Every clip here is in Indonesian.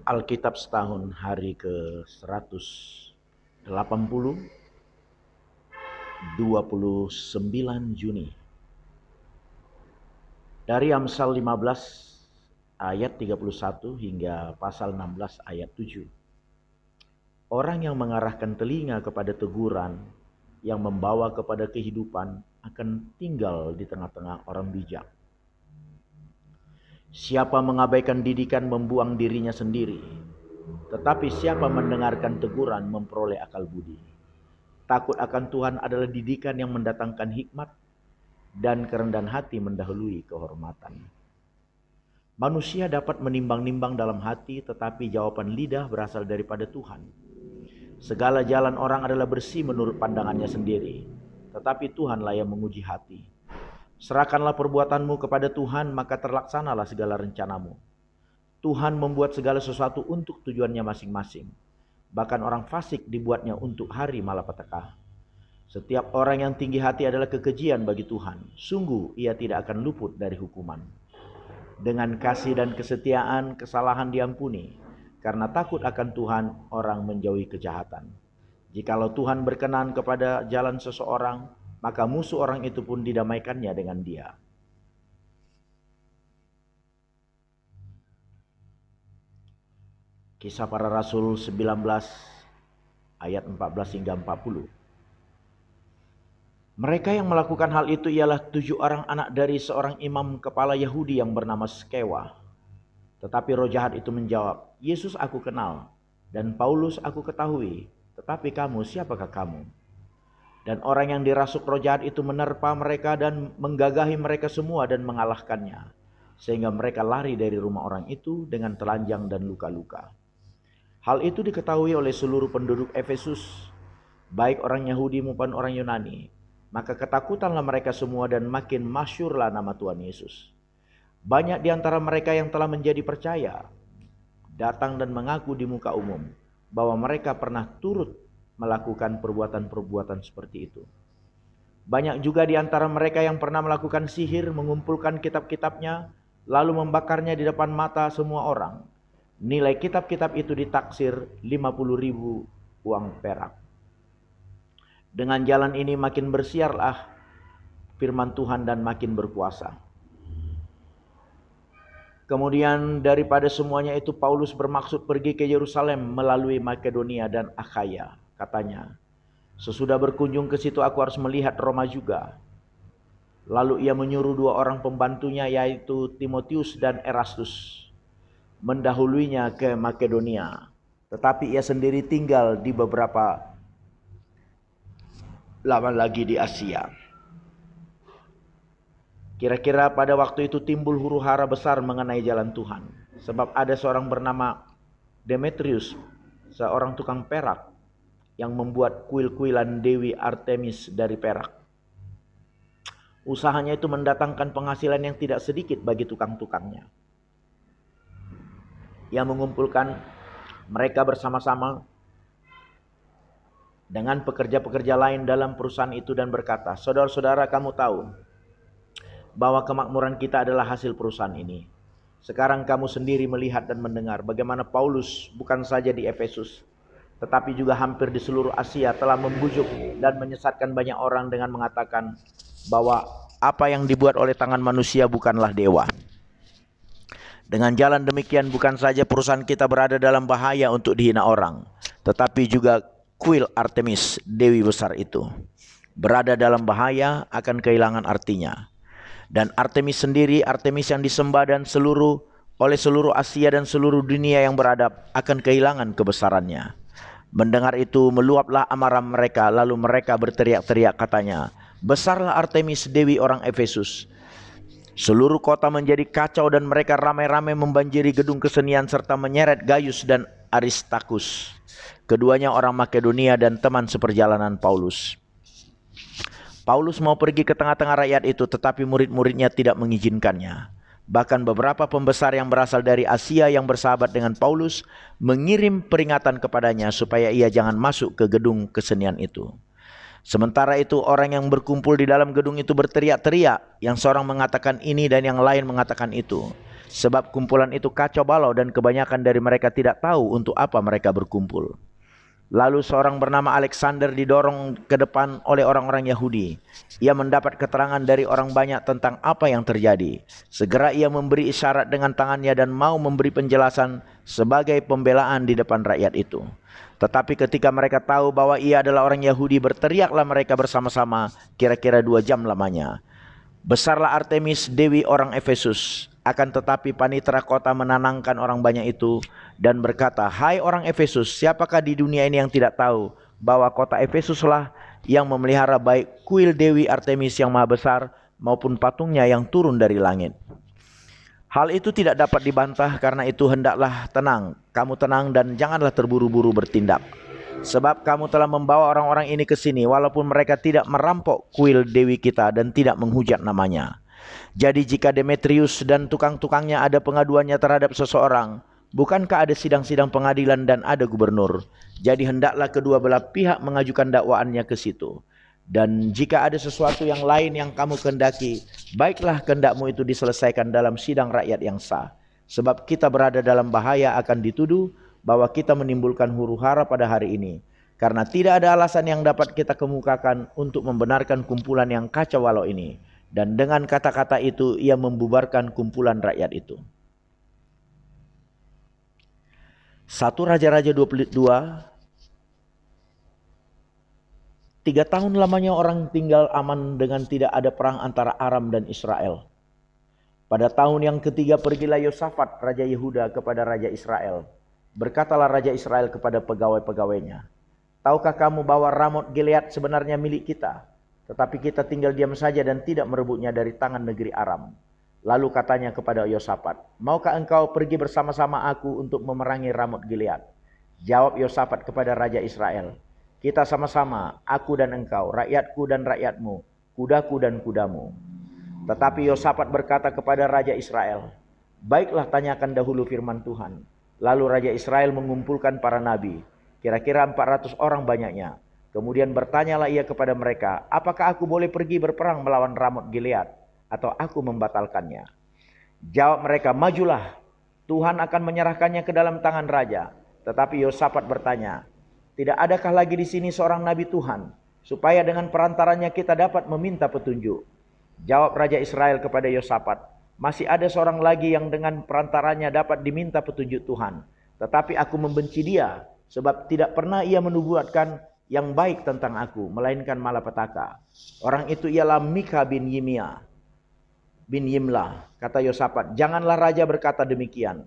Alkitab setahun hari ke-180, 29 Juni. Dari Amsal 15 ayat 31 hingga pasal 16 ayat 7. Orang yang mengarahkan telinga kepada teguran, yang membawa kepada kehidupan, akan tinggal di tengah-tengah orang bijak. Siapa mengabaikan didikan membuang dirinya sendiri, tetapi siapa mendengarkan teguran memperoleh akal budi. Takut akan Tuhan adalah didikan yang mendatangkan hikmat, dan kerendahan hati mendahului kehormatan. Manusia dapat menimbang-nimbang dalam hati, tetapi jawaban lidah berasal daripada Tuhan. Segala jalan orang adalah bersih menurut pandangannya sendiri, tetapi Tuhanlah yang menguji hati. Serahkanlah perbuatanmu kepada Tuhan, maka terlaksanalah segala rencanamu. Tuhan membuat segala sesuatu untuk tujuannya masing-masing. Bahkan orang fasik dibuatnya untuk hari malapetaka. Setiap orang yang tinggi hati adalah kekejian bagi Tuhan. Sungguh ia tidak akan luput dari hukuman. Dengan kasih dan kesetiaan kesalahan diampuni. Karena takut akan Tuhan orang menjauhi kejahatan. Jikalau Tuhan berkenan kepada jalan seseorang, maka musuh orang itu pun didamaikannya dengan dia. Kisah Para Rasul 19 ayat 14 hingga 40. Mereka yang melakukan hal itu ialah 7 orang anak dari seorang imam kepala Yahudi yang bernama Skewa. Tetapi roh jahat itu menjawab, Yesus aku kenal, dan Paulus aku ketahui, tetapi kamu siapakah kamu? Dan orang yang dirasuk roh jahat itu menerpa mereka dan menggagahi mereka semua dan mengalahkannya. Sehingga mereka lari dari rumah orang itu dengan telanjang dan luka-luka. Hal itu diketahui oleh seluruh penduduk Efesus, baik orang Yahudi maupun orang Yunani. Maka ketakutanlah mereka semua dan makin masyhurlah nama Tuhan Yesus. Banyak di antara mereka yang telah menjadi percaya, datang dan mengaku di muka umum bahwa mereka pernah turut melakukan perbuatan-perbuatan seperti itu. Banyak juga di antara mereka yang pernah melakukan sihir, mengumpulkan kitab-kitabnya, lalu membakarnya di depan mata semua orang. Nilai kitab-kitab itu ditaksir 50.000 uang perak. Dengan jalan ini makin bersiarlah firman Tuhan dan makin berkuasa. Kemudian daripada semuanya itu Paulus bermaksud pergi ke Yerusalem melalui Makedonia dan Akhaya. Katanya, sesudah berkunjung ke situ aku harus melihat Roma juga. Lalu ia menyuruh 2 orang pembantunya yaitu Timotius dan Erastus mendahuluinya ke Makedonia. Tetapi ia sendiri tinggal di beberapa lama lagi di Asia. Kira-kira pada waktu itu timbul huru-hara besar mengenai jalan Tuhan. Sebab ada seorang bernama Demetrius, seorang tukang perak, yang membuat kuil-kuilan Dewi Artemis dari perak. Usahanya itu mendatangkan penghasilan yang tidak sedikit bagi tukang-tukangnya. Ia mengumpulkan mereka bersama-sama dengan pekerja-pekerja lain dalam perusahaan itu dan berkata, saudara-saudara, kamu tahu bahwa kemakmuran kita adalah hasil perusahaan ini. Sekarang kamu sendiri melihat dan mendengar bagaimana Paulus bukan saja di Efesus, tetapi juga hampir di seluruh Asia telah membujuk dan menyesatkan banyak orang dengan mengatakan bahwa apa yang dibuat oleh tangan manusia bukanlah dewa. Dengan jalan demikian bukan saja perusahaan kita berada dalam bahaya untuk dihina orang, tetapi juga kuil Artemis, dewi besar itu, berada dalam bahaya akan kehilangan artinya. Dan Artemis sendiri, Artemis yang disembah dan oleh seluruh Asia dan seluruh dunia yang beradab akan kehilangan kebesarannya. Mendengar itu meluaplah amarah mereka, lalu mereka berteriak-teriak katanya, besarlah Artemis dewi orang Efesus. Seluruh kota menjadi kacau dan mereka ramai-ramai membanjiri gedung kesenian serta menyeret Gaius dan Aristarkus, keduanya orang Makedonia dan teman seperjalanan Paulus. Paulus mau pergi ke tengah-tengah rakyat itu, tetapi murid-muridnya tidak mengizinkannya. Bahkan beberapa pembesar yang berasal dari Asia yang bersahabat dengan Paulus mengirim peringatan kepadanya supaya ia jangan masuk ke gedung kesenian itu. Sementara itu orang yang berkumpul di dalam gedung itu berteriak-teriak, yang seorang mengatakan ini dan yang lain mengatakan itu. Sebab kumpulan itu kacau balau dan kebanyakan dari mereka tidak tahu untuk apa mereka berkumpul. Lalu seorang bernama Alexander didorong ke depan oleh orang-orang Yahudi. Ia mendapat keterangan dari orang banyak tentang apa yang terjadi. Segera ia memberi isyarat dengan tangannya dan mau memberi penjelasan sebagai pembelaan di depan rakyat itu. Tetapi ketika mereka tahu bahwa ia adalah orang Yahudi, berteriaklah mereka bersama-sama, kira-kira 2 jam lamanya. Besarlah Artemis, dewi orang Efesus. Akan tetapi panitera kota menenangkan orang banyak itu dan berkata, "Hai orang Efesus, siapakah di dunia ini yang tidak tahu bahwa kota Efesuslah yang memelihara baik kuil Dewi Artemis yang maha besar maupun patungnya yang turun dari langit. Hal itu tidak dapat dibantah, karena itu hendaklah tenang. Kamu tenang dan janganlah terburu-buru bertindak. Sebab kamu telah membawa orang-orang ini ke sini walaupun mereka tidak merampok kuil Dewi kita dan tidak menghujat namanya. Jadi jika Demetrius dan tukang-tukangnya ada pengaduannya terhadap seseorang, bukankah ada sidang-sidang pengadilan dan ada gubernur? Jadi hendaklah kedua belah pihak mengajukan dakwaannya ke situ. Dan jika ada sesuatu yang lain yang kamu kehendaki, baiklah kehendakmu itu diselesaikan dalam sidang rakyat yang sah. Sebab kita berada dalam bahaya akan dituduh bahwa kita menimbulkan huru-hara pada hari ini. Karena tidak ada alasan yang dapat kita kemukakan untuk membenarkan kumpulan yang kacau balau ini. Dan dengan kata-kata itu ia membubarkan kumpulan rakyat itu. 1 Raja-Raja 22. 3 tahun lamanya orang tinggal aman dengan tidak ada perang antara Aram dan Israel. Pada tahun yang ketiga pergilah Yosafat Raja Yehuda kepada Raja Israel. Berkatalah Raja Israel kepada pegawai-pegawainya, "Tahukah kamu bahwa Ramot Gilead sebenarnya milik kita? Tetapi kita tinggal diam saja dan tidak merebutnya dari tangan negeri Aram." Lalu katanya kepada Yosafat, "Maukah engkau pergi bersama-sama aku untuk memerangi Ramot Gilead?" Jawab Yosafat kepada Raja Israel, "Kita sama-sama, aku dan engkau, rakyatku dan rakyatmu, kudaku dan kudamu." Tetapi Yosafat berkata kepada Raja Israel, "Baiklah, tanyakan dahulu firman Tuhan." Lalu Raja Israel mengumpulkan para nabi, kira-kira 400 orang banyaknya. Kemudian bertanyalah ia kepada mereka, "Apakah aku boleh pergi berperang melawan Ramot Gilead, atau aku membatalkannya?" Jawab mereka, "Majulah, Tuhan akan menyerahkannya ke dalam tangan raja." Tetapi Yosafat bertanya, "Tidak adakah lagi di sini seorang nabi Tuhan, supaya dengan perantaranya kita dapat meminta petunjuk?" Jawab Raja Israel kepada Yosafat, "Masih ada seorang lagi yang dengan perantaranya dapat diminta petunjuk Tuhan. Tetapi aku membenci dia, sebab tidak pernah ia menubuatkan yang baik tentang aku, melainkan malapetaka. Orang itu ialah Mika bin Yimla." Kata Yosafat, "Janganlah raja berkata demikian."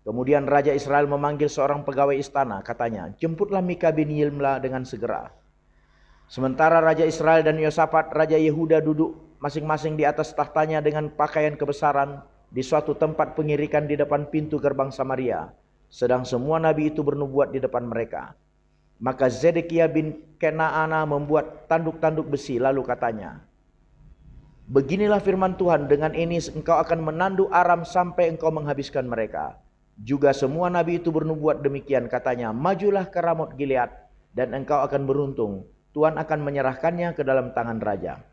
Kemudian Raja Israel memanggil seorang pegawai istana, katanya, "Jemputlah Mika bin Yimla dengan segera." Sementara Raja Israel dan Yosafat Raja Yehuda duduk masing-masing di atas tahtanya dengan pakaian kebesaran di suatu tempat pengirikan di depan pintu gerbang Samaria, sedang semua nabi itu bernubuat di depan mereka. Maka Zedekiah bin Kenaana membuat tanduk-tanduk besi, lalu katanya, "Beginilah firman Tuhan, dengan ini engkau akan menandu Aram sampai engkau menghabiskan mereka." Juga semua nabi itu bernubuat demikian, katanya, "Majulah ke Ramot Gilead dan engkau akan beruntung. Tuhan akan menyerahkannya ke dalam tangan raja."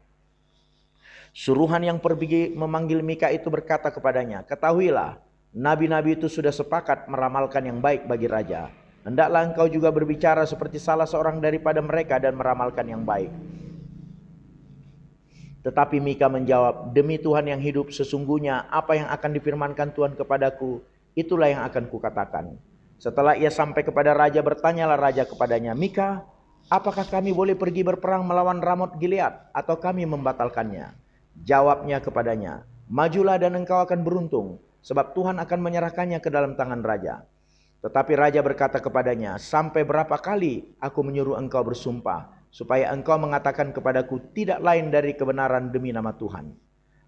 Suruhan yang pergi memanggil Mika itu berkata kepadanya, "Ketahuilah, nabi-nabi itu sudah sepakat meramalkan yang baik bagi raja. Hendaklah engkau juga berbicara seperti salah seorang daripada mereka dan meramalkan yang baik." Tetapi Mika menjawab, "Demi Tuhan yang hidup, sesungguhnya apa yang akan difirmankan Tuhan kepadaku, itulah yang akan kukatakan." Setelah ia sampai kepada raja, bertanyalah raja kepadanya, "Mika, apakah kami boleh pergi berperang melawan Ramot Gilead, atau kami membatalkannya?" Jawabnya kepadanya, "Majulah dan engkau akan beruntung, sebab Tuhan akan menyerahkannya ke dalam tangan raja." Tetapi raja berkata kepadanya, "Sampai berapa kali aku menyuruh engkau bersumpah, supaya engkau mengatakan kepadaku tidak lain dari kebenaran demi nama Tuhan?"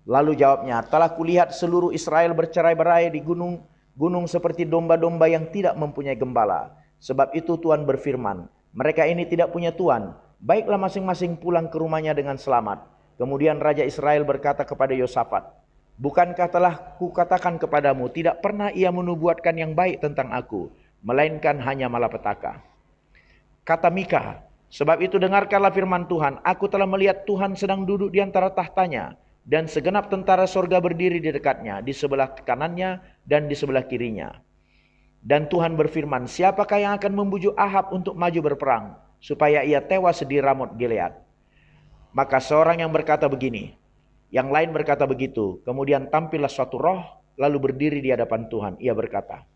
Lalu jawabnya, "Telah kulihat seluruh Israel bercerai-berai di gunung seperti domba-domba yang tidak mempunyai gembala. Sebab itu Tuhan berfirman, mereka ini tidak punya Tuhan. Baiklah masing-masing pulang ke rumahnya dengan selamat." Kemudian Raja Israel berkata kepada Yosafat, "Bukankah telah kukatakan kepadamu, tidak pernah ia menubuatkan yang baik tentang aku, melainkan hanya malapetaka?" Kata Mika, "Sebab itu dengarkanlah firman Tuhan, aku telah melihat Tuhan sedang duduk di antara tahtanya, dan segenap tentara sorga berdiri di dekatnya, di sebelah kanannya dan di sebelah kirinya. Dan Tuhan berfirman, siapakah yang akan membujuk Ahab untuk maju berperang, supaya ia tewas di Ramot Gilead? Maka seorang yang berkata begini, yang lain berkata begitu. Kemudian tampillah suatu roh, lalu berdiri di hadapan Tuhan. Ia berkata,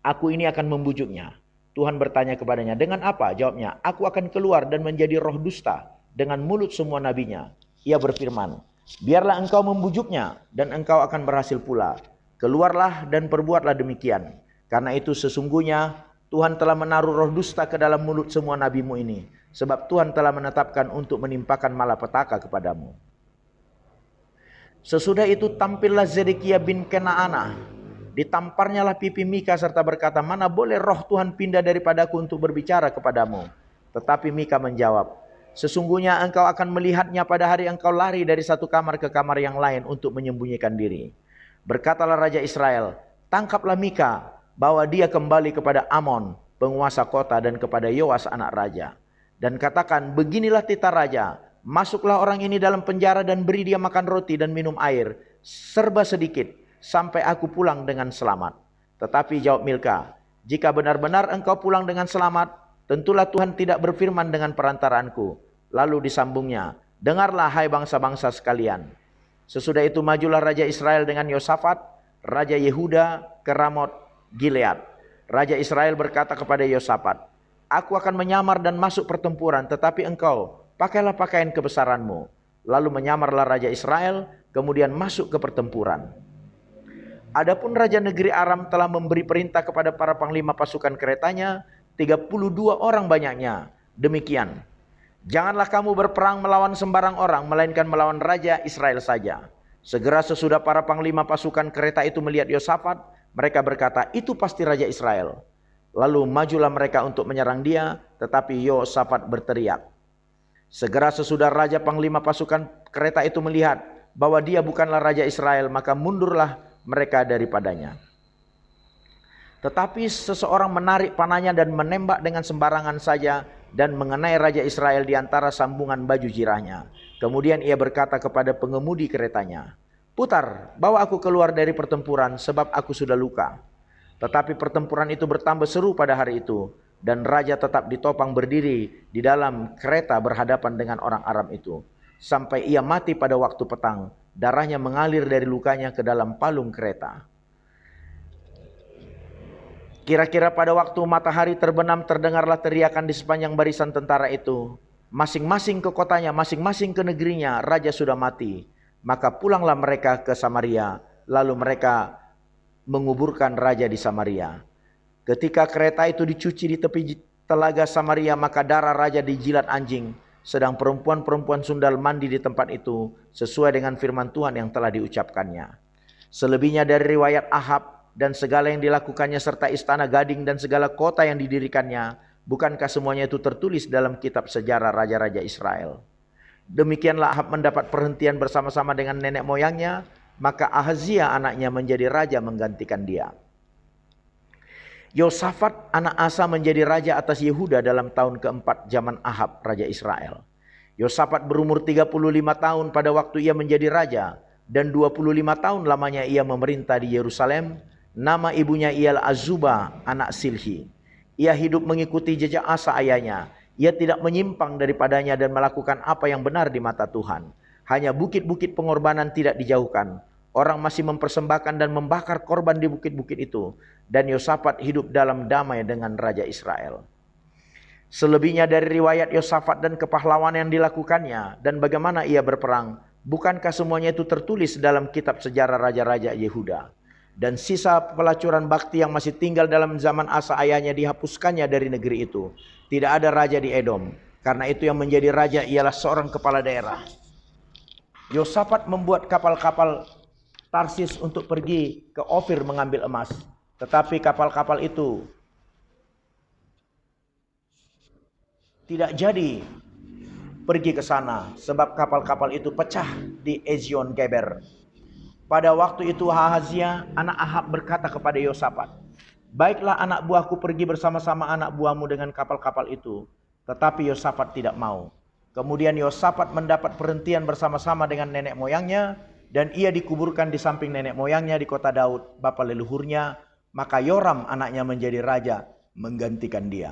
aku ini akan membujuknya. Tuhan bertanya kepadanya, dengan apa? Jawabnya, aku akan keluar dan menjadi roh dusta dengan mulut semua nabinya. Ia berfirman, biarlah engkau membujuknya dan engkau akan berhasil pula. Keluarlah dan perbuatlah demikian. Karena itu sesungguhnya Tuhan telah menaruh roh dusta ke dalam mulut semua nabimu ini. Sebab Tuhan telah menetapkan untuk menimpakan malapetaka kepadamu. Sesudah itu tampillah Zedekiah bin Kenaanah. Ditamparnyalah pipi Mika serta berkata, mana boleh roh Tuhan pindah daripadaku untuk berbicara kepadamu. Tetapi Mika menjawab, sesungguhnya engkau akan melihatnya pada hari engkau lari dari satu kamar ke kamar yang lain untuk menyembunyikan diri. Berkatalah Raja Israel, tangkaplah Mika, bawa dia kembali kepada Amon, penguasa kota, dan kepada Yoas anak raja. Dan katakan, beginilah titah raja, masuklah orang ini dalam penjara dan beri dia makan roti dan minum air, serba sedikit, sampai aku pulang dengan selamat. Tetapi jawab Milka, jika benar-benar engkau pulang dengan selamat, tentulah Tuhan tidak berfirman dengan perantaraanku. Lalu disambungnya, dengarlah hai bangsa-bangsa sekalian. Sesudah itu majulah Raja Israel dengan Yosafat, Raja Yehuda ke Ramot Gilead. Raja Israel berkata kepada Yosafat, aku akan menyamar dan masuk pertempuran, tetapi engkau pakailah pakaian kebesaranmu. Lalu menyamarlah Raja Israel, kemudian masuk ke pertempuran. Adapun Raja negeri Aram telah memberi perintah kepada para panglima pasukan keretanya, 32 orang banyaknya. Demikian, janganlah kamu berperang melawan sembarang orang, melainkan melawan Raja Israel saja. Segera sesudah para panglima pasukan kereta itu melihat Yosafat, mereka berkata, itu pasti Raja Israel. Lalu majulah mereka untuk menyerang dia, tetapi Yosafat berteriak. Segera sesudah Raja panglima pasukan kereta itu melihat bahwa dia bukanlah Raja Israel, maka mundurlah mereka daripadanya. Tetapi seseorang menarik panahnya dan menembak dengan sembarangan saja dan mengenai Raja Israel di antara sambungan baju jirahnya. Kemudian ia berkata kepada pengemudi keretanya, putar, bawa aku keluar dari pertempuran sebab aku sudah luka. Tetapi pertempuran itu bertambah seru pada hari itu, dan raja tetap ditopang berdiri di dalam kereta berhadapan dengan orang Aram itu, sampai ia mati pada waktu petang. Darahnya mengalir dari lukanya ke dalam palung kereta. Kira-kira pada waktu matahari terbenam, terdengarlah teriakan di sepanjang barisan tentara itu. Masing-masing ke kotanya, masing-masing ke negerinya, raja sudah mati. Maka pulanglah mereka ke Samaria, lalu mereka menguburkan raja di Samaria. Ketika kereta itu dicuci di tepi telaga Samaria, maka darah raja dijilat anjing. Sedang perempuan-perempuan sundal mandi di tempat itu, sesuai dengan firman Tuhan yang telah diucapkannya. Selebihnya dari riwayat Ahab dan segala yang dilakukannya, serta istana gading dan segala kota yang didirikannya, bukankah semuanya itu tertulis dalam kitab sejarah raja-raja Israel? Demikianlah Ahab mendapat perhentian bersama-sama dengan nenek moyangnya, maka Ahazia anaknya menjadi raja menggantikan dia. Yosafat anak Asa menjadi raja atas Yehuda dalam tahun keempat zaman Ahab raja Israel. Yosafat berumur 35 tahun pada waktu ia menjadi raja, dan 25 tahun lamanya ia memerintah di Yerusalem. Nama ibunya ialah Azubah anak Silhi. Ia hidup mengikuti jejak Asa ayahnya. Ia tidak menyimpang daripadanya dan melakukan apa yang benar di mata Tuhan. Hanya bukit-bukit pengorbanan tidak dijauhkan. Orang masih mempersembahkan dan membakar korban di bukit-bukit itu. Dan Yosafat hidup dalam damai dengan Raja Israel. Selebihnya dari riwayat Yosafat dan kepahlawanan yang dilakukannya dan bagaimana ia berperang, bukankah semuanya itu tertulis dalam kitab sejarah raja-raja Yehuda? Dan sisa pelacuran bakti yang masih tinggal dalam zaman Asa ayahnya dihapuskannya dari negeri itu. Tidak ada raja di Edom. Karena itu yang menjadi raja ialah seorang kepala daerah. Yosafat membuat kapal-kapal Tarsis untuk pergi ke Ofir mengambil emas. Tetapi kapal-kapal itu tidak jadi pergi ke sana, sebab kapal-kapal itu pecah di Ezion Geber. Pada waktu itu Ahazia anak Ahab berkata kepada Yosafat, baiklah anak buahku pergi bersama-sama anak buahmu dengan kapal-kapal itu. Tetapi Yosafat tidak mau. Kemudian Yosafat mendapat perhentian bersama-sama dengan nenek moyangnya, dan ia dikuburkan di samping nenek moyangnya di kota Daud, bapa leluhurnya. Maka Yoram anaknya menjadi raja menggantikan dia.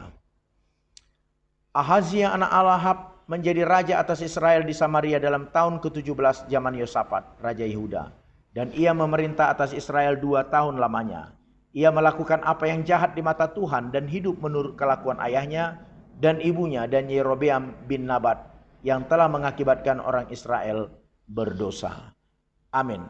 Ahazia anak Ahab menjadi raja atas Israel di Samaria dalam tahun ke-17 zaman Yosafat, raja Yehuda. Dan ia memerintah atas Israel 2 tahun lamanya. Ia melakukan apa yang jahat di mata Tuhan dan hidup menurut kelakuan ayahnya dan ibunya dan Yerobeam bin Nabat yang telah mengakibatkan orang Israel berdosa. Amin.